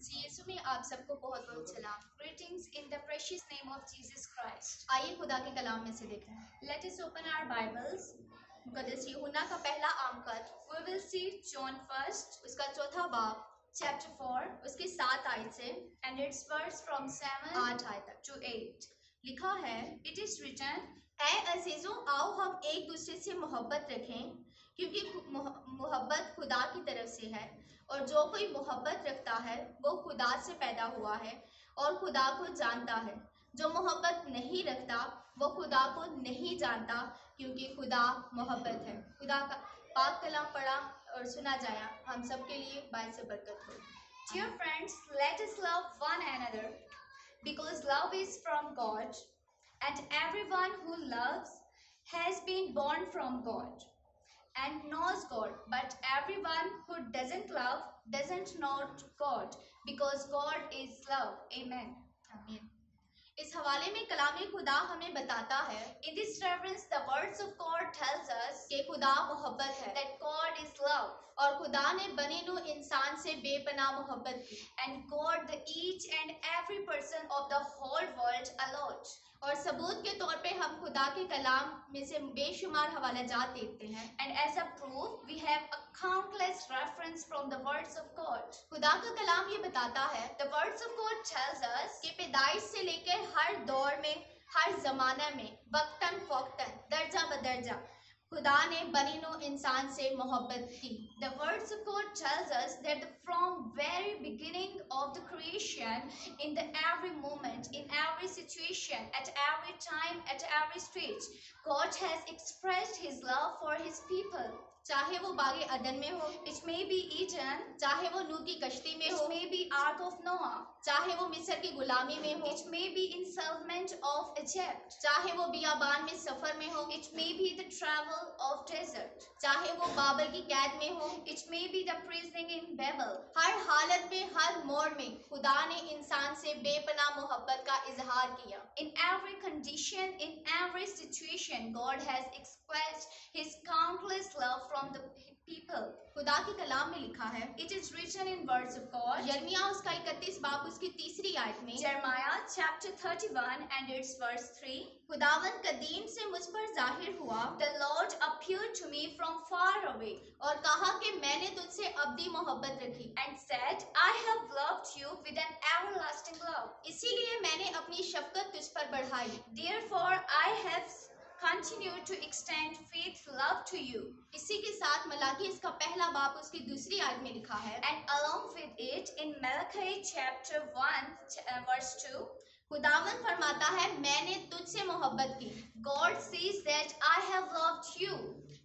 यीशु में आप सबको बहुत बहुत सलाम। Greetings in the precious name of Jesus Christ. आइए खुदा के कलाम में से देखें। Let us open our Bibles. मुकद्दस यूहन्ना का पहला आमकत, We will see John first, उसका चौथा बाब, chapter 4, उसकी 7 आयत से and its verse from 7 8 आयत तक to 8. लिखा है, It is written, ऐ अजीजों, आओ हम एक दूसरे से मोहब्बत रखें, क्योंकि मोहब्बत खुदा की तरफ से है, और जो कोई मोहब्बत रखता है वो खुदा से पैदा हुआ है और खुदा को जानता है। जो मोहब्बत नहीं रखता वो खुदा को नहीं जानता, क्योंकि खुदा मोहब्बत है। खुदा का पाक कलाम पढ़ा और सुना जाया हम सब के लिए बायस बरकत हो। Dear friends, let us love one another, because love is from God, and everyone who loves has been born from God and knows God. But everyone who doesn't love doesn't know God, because God is love. Amen. आमीन। इस हवाले में कलाम खुदा हमें बताता है, In this reference, the words of God tells us कि खुदा मोहब्बत है that God is love, और खुदा ने बने नू इंसान से बेपनाह मोहब्बत की, and God the each and every person of the whole world allowed. और सबूत के तौर पे हम खुदा के कलाम में से बेशुमार हवाला जात देखते हैं। And as a proof, we have a countless reference from the words of God. खुदा का कलाम ये बताता है The words of God tells us कि पैदाइश से लेकर हर दौर में, हर जमाना में, वक्तन फौक्तन, दर्जा बदर्जा खुदा ने बनी नो इंसान से मोहब्बत की। The words of God tells us that from very beginning of the creation, in the every moment, in every situation, at every time, at every stage, God has expressed His love for His people. चाहे वो बागे अदन में हो, It may be Eden, चाहे वो नूह की कश्ती में हो, it may be Ark of Noah, चाहे वो मिस्र की गुलामी में हो, it may be enslavement of Egypt, चाहे वो बियाबान में सफर में हो, it may be the travel of desert, चाहे वो बाबर की कैद में हो, it may be the prisoning in Babel. हर हालत में, हर मोड़ में खुदा ने इंसान से बेपनाह मोहब्बत का इजहार किया। In every condition, in every situation, God has expressed His countless love from the people. खुदा के कलाम में लिखा है, It is written in words of God, यर्मिया उसका 31 बाब उसकी 3री आयत में, Jeremiah chapter 31 and its verse 3, खुदावन कदीम से मुझ पर जाहिर हुआ The Lord appeared to me from far away और कहा कि मैंने तुझसे अब्दी मोहब्बत रखी, and said, I have loved you with an everlasting love. इसीलिए मैंने अपनी शफकत तुझ पर बढ़ाई। Therefore I have continued to extend faith love to you. इसी के साथ मलाकी इसका पहला बाब उसकी 2री आयत में लिखा है, And along with it, in Malachi chapter 1 verse 2, खुदावन फरमाता है, मैंने तुझसे मोहब्बत की। God says that I have loved you.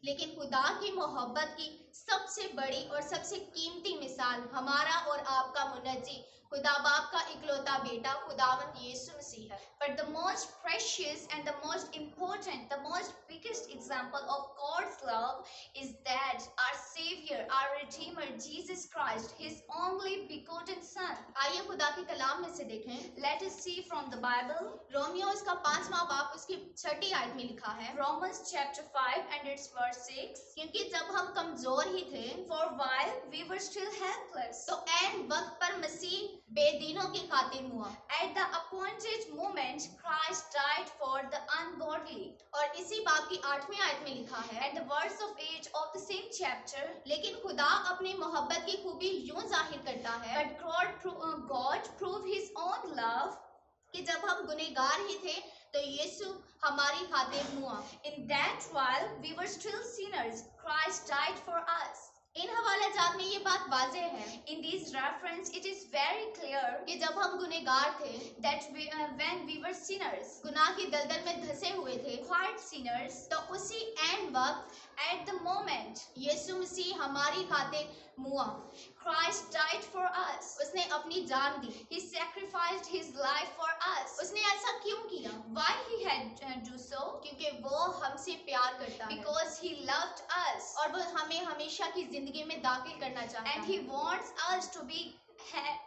लेकिन खुदा की मोहब्बत की सबसे बड़ी और सबसे कीमती मिसाल हमारा और आपका मुनज्जी खुदा बाप का इकलौता बेटा खुदावन यीशु मसीह है। But the most precious and the most important, the most biggest example of God's love is that our Savior, our Redeemer, Jesus Christ, His only begotten Son. आइए खुदा के कलाम में से देखें। Let us see from the Bible, Romeo इसका 5वां बाब उसकी 6ठी आयत में लिखा है, Romans chapter 5 and its verse 6, क्योंकि जब हम कमजोर ही थे, For while we were still helpless, तो ऐन वक्त पर मसीह बेदीनों की खातिर हुआ। at the appointed moment, Christ died for the ungodly. और इसी बाब की 8वीं आयत में लिखा है, At the verse of 8 of the same chapter, लेकिन खुदा अपनी मोहब्बत की खूबी यूं जाहिर करता है but God proved His own love कि जब हम गुनहगार ही थे तो यीशु हमारी खातिर हुआ। in that while we were still sinners, Christ died for us. इन हवाले जात में ये बात वाज़ेह है In this reference, it is very clear कि जब हम गुनहगार थे, that when we were sinners, गुनाह की दलदल में धंसे हुए थे, quite sinners, तो उसी ऐन वक्त at the moment, यीशु मसीह हमारी खातिर मुआ। Christ died for us. उसने अपनी जान दी। He sacrificed His life for us. उसने ऐसा क्यों किया? Why He had do so? क्योंकि वो हमसे प्यार करता है Because He loved us, और वो हमें हमेशा की जिंदगी में दाखिल करना चाहता and है, He wants us to be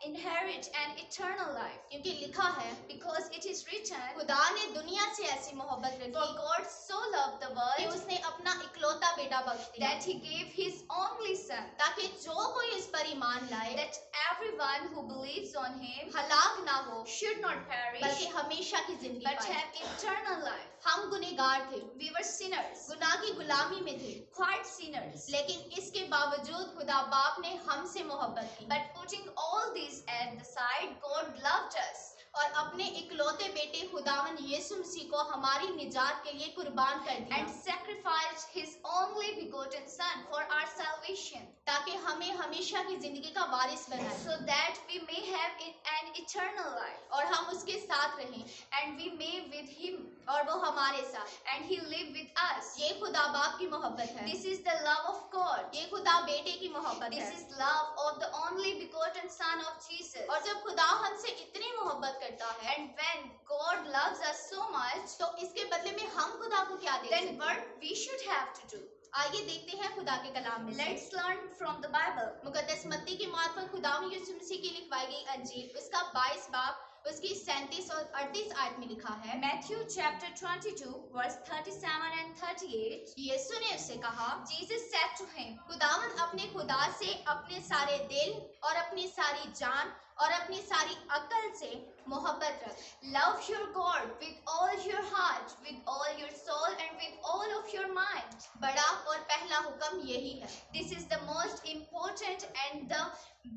inherit an eternal life. क्योंकि लिखा है, Because it is written, खुदा ने दुनिया से ऐसी मोहब्बत For रखी God so loved the कि world उसने अपना इकलौता बेटा बख्श दिया, that He gave His only Son, ताकि जो कोई इस पर ईमान लाए that everyone who believes on him हलाक ना हो, should not perish, बल्कि हमेशा की जिंदगी but पाए। have eternal life. हम गुनहगार थे, We were sinners, गुनाह की गुलामी में थे, quite sinners. लेकिन इसके बावजूद खुदा बाप ने हमसे मोहब्बत की But putting all these at the side, God loved us और अपने इकलौते बेटे खुदावन यीशु मसीह को हमारी निजात के लिए कुर्बान कर दिया, and sacrificed his only begotten Son for our salvation, ताकि हमें हमेशा की जिंदगी का वारिस बनाए so that we may have an eternal life, और हम उसके साथ रहें and we may with him, और वो हमारे साथ। and he live with us. ये खुदा बाप की मोहब्बत है, This is the love of God. ये खुदा बेटे की मोहब्बत This है। is love of the only begotten Son of Jesus. और जब खुदा हमसे इतनी मोहब्बत करता है, And when God loves us so much, तो इसके बदले में हम खुदा को क्या दे then सकते हैं? what we should have to do? आइए देखते हैं खुदा के कलाम में से। Let's learn from the Bible. मुकद्दस मत्ती की मार्फत खुदावंद यीशु मसीह की लिखवाई गई अंजील उसका 22 बाब उसकी 37 और 38 आयत में लिखा है, Matthew chapter 22 verse 37 and 38. यीशु ने उससे कहा, Jesus said to him, खुदावंद अपने खुदा से अपने सारे दिल और अपनी सारी जान और अपनी सारी अकल से मोहब्बत रख। love your God with all your heart, with all your soul and with all of your mind. बड़ा और पहला हुक्म यही है। This is the most important and the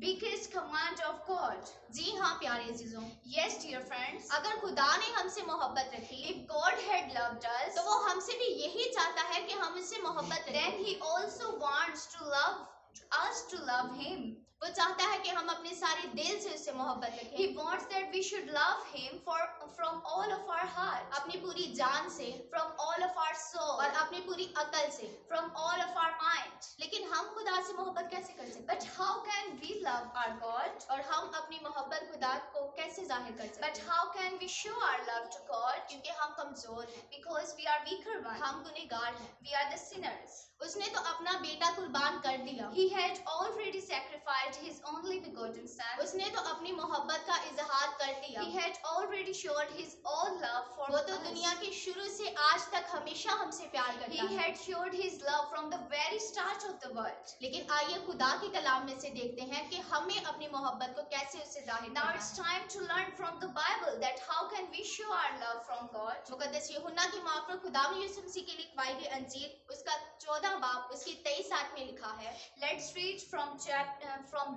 biggest command of God. जी हाँ प्यारे अजीजों, Yes, dear friends, अगर खुदा ने हमसे मोहब्बत रखी if God had loved us, तो वो हमसे भी यही चाहता है कि हम उससे मोहब्बत then रखें। he also wants to love us to love him. वो चाहता है कि हम अपने सारे दिल से उससे मोहब्बत रखें, He wants that we should love him from all of our heart, अपनी पूरी जान से from all of our soul, और अपनी पूरी अकल से। from all of our mind. लेकिन हम खुदा से मोहब्बत कैसे कर सकते But how can we love our God? हैं और हम अपनी मोहब्बत खुदा को कैसे जाहिर कर सकते But हैं? how can we show our love to God? क्योंकि हम कमजोर हैं, Because we are weaker ones. हम गुनहगार हैं। We are the sinners. उसने तो अपना बेटा कुर्बान कर दिया, He had already sacrificed his only begotten Son. उसने तो अपनी मोहब्बत का इजहार कर दिया। He had already showed his all love for वो तो us. दुनिया के शुरू से आज तक हमेशा हमसे प्यार He करता है। had showed his love from the very start of the world. लेकिन आइए खुदा के कलाम में से देखते हैं कि हमें अपनी मोहब्बत को कैसे उससे जाहिर Now करना it's है। time to learn from the Bible that how can we show our love from God. मुकद्दस यूहन्ना की मार्फत खुदावंद यीशु मसीह की लिखवाई गई अंजील उसका 14 बाब उसकी 23 आयत में लिखा है, Let's read from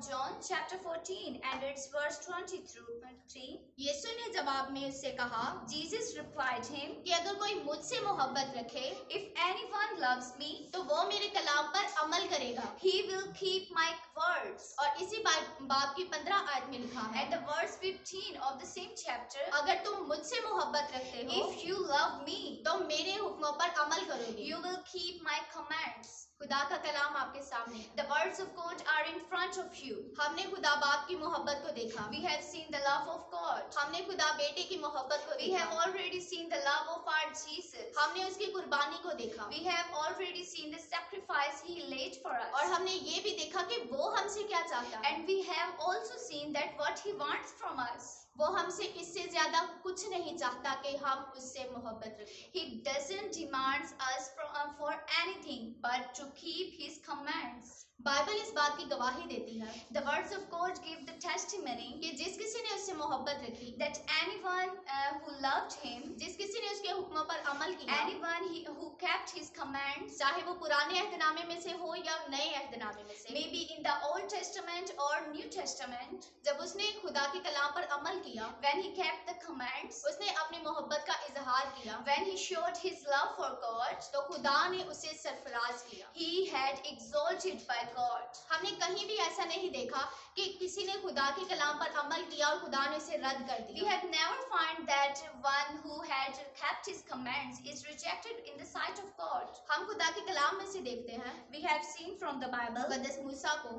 John chapter 14 and it's verse 20 through 23. यीशु ने जवाब में उससे कहा Jesus replied him, कि अगर कोई मुझसे मोहब्बत रखे if anyone loves me, तो वो मेरे कलाम पर अमल करेगा। he will keep my words. और इसी बाब की 15 आयत में लिखा है, And the verse 15 of the same chapter, अगर तुम मुझसे मोहब्बत रखते हो if you love me, तो मेरे हुक्मों पर अमल करोगे। you will keep my commands. खुदा का कलाम आपके सामने है। The words of God are in front of you. हमने खुदा बाप की मोहब्बत को देखा, We have seen the love of God. हमने खुदा बेटे की मोहब्बत को We have देखा, already seen the love of our Jesus. हमने उसकी कुर्बानी को देखा We have already seen the sacrifice he laid for और us. हमने ये भी देखा कि वो हमसे क्या चाहता है। And we have also seen that what he wants from us. वो हमसे इससे ज्यादा कुछ नहीं चाहता कि हम उससे मोहब्बत रखें। He doesn't demand us for anything but to keep his commands. Bible इस बात की गवाही देती है The words of God give the testimony कि जिस किसी ने उससे मोहब्बत रखी, that anyone who loved him, जिस किसी ने उसके हुक्मों पर अमल किया, anyone who kept his commands, चाहे वो पुराने अहदनामे में से हो या नए अहदनामे में से, maybe in the Old Testament or New Testament, जब उसने खुदा के कलाम पर अमल किया, when he kept the commands, उसने अपनी मोहब्बत का इजहार किया, when he showed his love for God, तो खुदा ने उसे सरफराज किया। he had exalted by God. हमने कहीं भी ऐसा नहीं देखा कि किसी ने खुदा के कलाम पर अमल किया और खुदा ने उसे रद्द कर We दिया। have never found that one who had kept his commands is rejected in the sight of God. हम खुदा के कलाम में से देखते हैं We have seen from the Bible मुकद्दस मूसा को,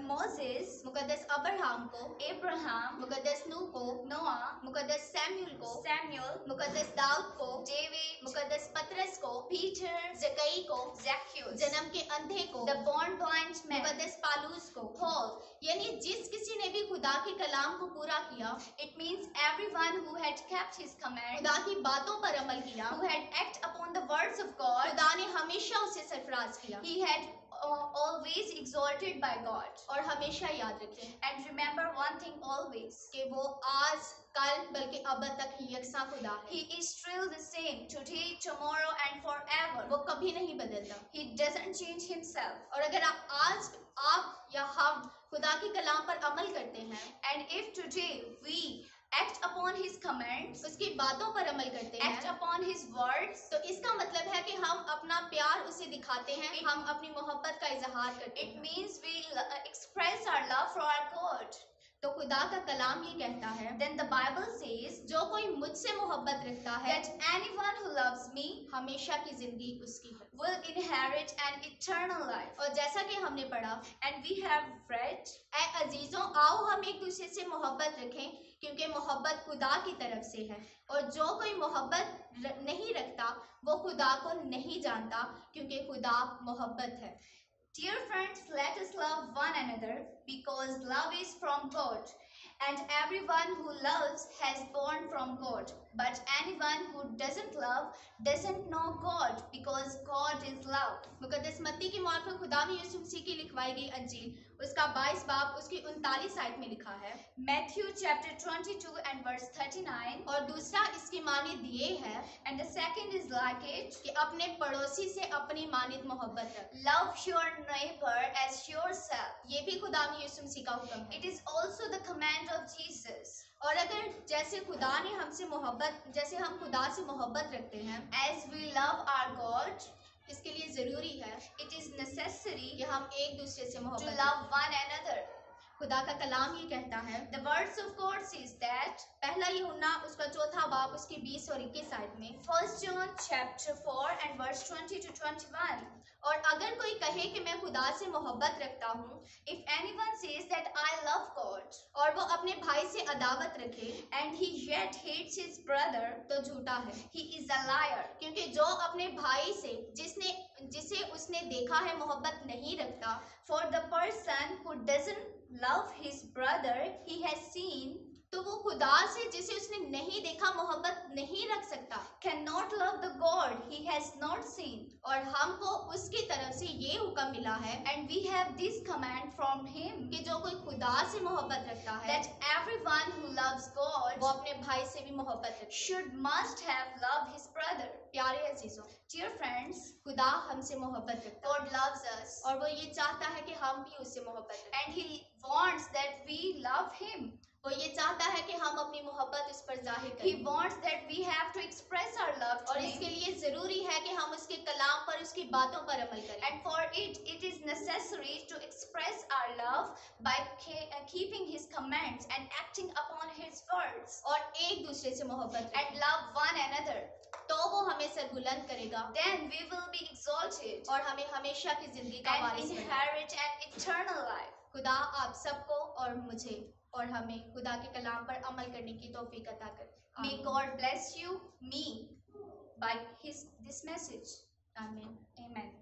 Moses, मुकद्दस अब्राहम को, Abraham, मुकद्दस नूह को, Noah, मुकद्दस सैमुअल को, Samuel, मुकद्दस दाऊद को, David, मुकद्दस पतरस को, Peter, जकई को, Zacchaeus, जन्म के अंधे को, the born blind man, मुकद्दस Paulus को, Paul. यानी जिस किसी ने भी खुदा के कलाम को पूरा किया, It means everyone who had kept his commands, खुदा की बातों पर अमल किया, who had acted upon the words of God, खुदा ने हमेशा उसे सरफराज किया। he had always exalted by God. और हमेशा याद रखें And remember one thing always. कि वो आज कल बल्कि अब तक यकसा खुदा है. He is still the same today, tomorrow and forever. वो कभी नहीं बदलता. He doesn't change himself. और अगर आप या हम खुदा के कलाम पर अमल करते हैं, And if today we act upon his commands, उसकी बातों पर अमल करते act हैं, upon his words, तो इसका मतलब है कि हम अपना प्यार उसे दिखाते हैं, हम अपनी मोहब्बत का इजहार करते it हैं. means we express our love for our God. तो खुदा का कलाम ये कहता है, Then the Bible says जो कोई मुझसे मोहब्बत रखता है that anyone who loves me हमेशा की जिंदगी उसकी है. will inherit an eternal life. और जैसा कि हमने पढ़ा, And we have read, ऐ अजीजों, आओ हम एक दूसरे से मोहब्बत रखें क्योंकि मोहब्बत खुदा की तरफ से है. और जो कोई मोहब्बत नहीं रखता वो खुदा को नहीं जानता क्योंकि खुदा मोहब्बत है. dear friends, let us love one another because love is from God. And everyone who loves has born from God. But anyone who doesn't love doesn't know God because God is love. मुकद्दस मत्ती की मार्फत खुदा में यीशु मसीह की लिखवाई गई अंजील उसका 22 बाब उसकी 39 आयत में लिखा है. Matthew chapter 22 and verse 39. और दूसरा इसकी मानिद ये है And the second is like it. कि अपने पड़ोसी से अपनी मानिद मोहब्बत रख. Love your neighbor as yourself. ये भी खुदा में यीशु मसीह का हुक्म है. It is also the command of Jesus. और अगर जैसे खुदा ने हमसे मोहब्बत, जैसे हम खुदा से मोहब्बत रखते हैं, As we love our God, इसके लिए जरूरी है it is necessary कि हम एक दूसरे से to मोहब्बत love one another. खुदा का कलाम ये कहता है, The words of God says that पहला यूहन्ना उसका 4 बाब उसकी 20 और 21 आयत में, 1 John chapter 4 and verse 20 to 21. और अगर कोई कहे कि मैं खुदा से मोहब्बत रखता हूँ If anyone says that I love God और वो अपने भाई से अदावत रखे and he yet hates his brother, तो झूठा है. he is a liar. क्योंकि जो अपने भाई से जिसे उसने देखा है मोहब्बत नहीं रखता, For the person who doesn't love his brother he has seen तो वो खुदा से जिसे उसने नहीं देखा मोहब्बत नहीं रख सकता. cannot love the God he has not seen. और हमको उसकी तरफ से ये हुक्म मिला है And we have this command from him कि जो कोई खुदा से मोहब्बत रखता है that everyone who loves God वो अपने भाई से भी मोहब्बत रखे. must have loved his brother. प्यारे अजीजों, Dear friends, खुदा हमसे मोहब्बत रखता है God loves us और वो ये चाहता है कि हम भी उससे मोहब्बत रखें. and he wants that we love him. वो ये चाहता है कि हम अपनी मोहब्बत उस पर जाहिर He करें. wants that we have to express our love to और him. इसके लिए जरूरी है कि हम उसके कलाम पर, उसकी बातों पर अमल करें. And for it is necessary to express our love by keeping his commands and acting upon his words और एक दूसरे से मोहब्बत रखें. and love one another. तो वो हमें सरबुलंद करेगा Then we will be exalted और हमें हमेशा की जिंदगी का and वारिस बनाएगा. inherit an eternal life. खुदा आप सबको और मुझे और हमें खुदा के कलाम पर अमल करने की तौफीक अता करे. May God bless you, me, by this message. आमीन. Amen.